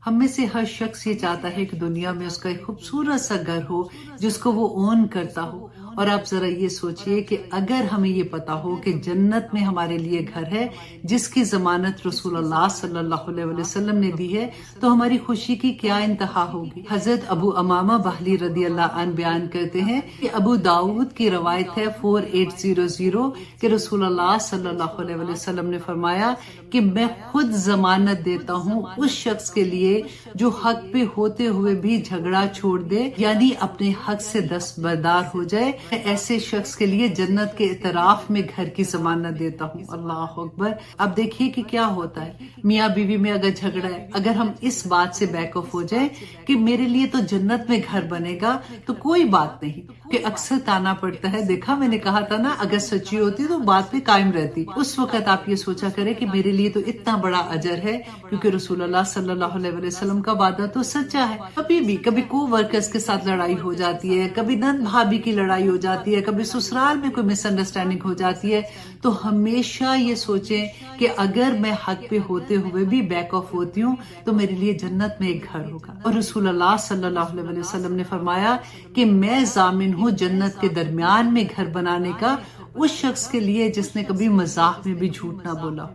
ہم میں سے ہر شخص یہ چاہتا ہے کہ دنیا میں اس کا ایک خوبصورت سا گھر ہو جس کو وہ اون کرتا ہو. اور آپ ذرا یہ سوچئے کہ اگر ہمیں یہ پتا ہو کہ جنت میں ہمارے لیے گھر ہے جس کی ضمانت رسول اللہ صلی اللہ علیہ وسلم نے دی ہے تو ہماری خوشی کی کیا انتہا ہوگی. حضرت ابو امامہ بہلی رضی اللہ عنہ بیان کرتے ہیں کہ ابو داؤد کی روایت ہے 4800 کہ رسول اللہ صلی اللہ علیہ وسلم نے فرمایا کہ میں خود ضمانت دیتا ہوں اس شخص کے لیے جو حق پہ ہوتے ہوئے بھی جھگڑا چھوڑ دے یعنی اپنے حق سے دستبردار ہو جائے. میں ایسے شخص کے لیے جنت کے اعتراف میں گھر کی ضمانت دیتا ہوں. اللہ اکبر. اب دیکھیے کہ کیا ہوتا ہے میاں بیوی میں اگر جھگڑا ہے، اگر ہم اس بات سے بیک آف ہو جائیں کہ میرے لیے تو جنت میں گھر بنے گا تو کوئی بات نہیں، کہ اکثر تانا پڑتا ہے. دیکھا میں نے کہا تھا نا، اگر سچی ہوتی تو بات پہ قائم رہتی. اس وقت آپ یہ سوچا کریں کہ میرے لیے تو اتنا بڑا اجر ہے کیونکہ رسول اللہ صلی اللہ علیہ وسلم کا وعدہ تو سچا ہے. کبھی کو ورکرز کے ساتھ لڑائی ہو جاتی ہے، کبھی نند بھابھی کی لڑائی ہو جاتی ہے، کبھی سسرال میں کوئی مس انڈرسٹینڈنگ ہو جاتی ہے، تو ہمیشہ یہ سوچیں کہ اگر میں حق پہ ہوتے ہوئے بھی بیک آف ہوتی ہوں تو میرے لیے جنت میں ایک گھر ہوگا. اور رسول اللہ صلی اللہ علیہ وسلم نے فرمایا کہ میں ضامن ہوں جنت کے درمیان میں گھر بنانے کا اس شخص کے لیے جس نے کبھی مذاق میں بھی جھوٹ نہ بولا.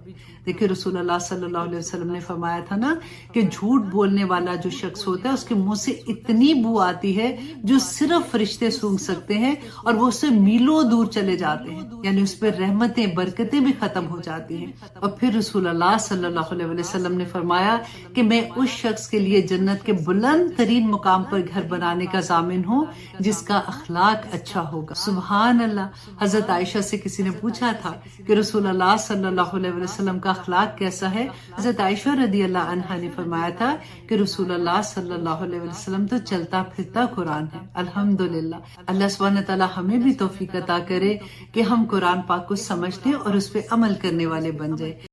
دیکھیں رسول اللہ صلی اللہ علیہ وسلم نے فرمایا تھا نا کہ جھوٹ بولنے والا جو شخص ہوتا ہے اس کے منہ سے اتنی بو آتی ہے جو صرف فرشتے سونگھ سکتے ہیں اور وہ اس سے میلوں دور چلے جاتے ہیں، یعنی اس پہ رحمتیں برکتیں بھی ختم ہو جاتی ہیں. اور پھر رسول اللہ صلی اللہ علیہ وسلم نے فرمایا کہ میں اس شخص کے لیے جنت کے بلند ترین مقام پر گھر بنانے کا ضامن ہوں جس کا اخلاق اچھا ہوگا. سبحان اللہ. حضرت عائشہ سے کسی نے پوچھا تھا کہ رسول اللہ صلی اللہ علیہ وسلم کا اخلاق کیسا ہے. حضرت عائشہ رضی اللہ عنہا نے فرمایا تھا کہ رسول اللہ صلی اللہ علیہ وسلم تو چلتا پھرتا قرآن ہے. الحمدللہ. اللہ سبحانہ تعالیٰ ہمیں بھی توفیق عطا کرے کہ ہم قرآن پاک کو سمجھتے اور اس پہ عمل کرنے والے بن جائے.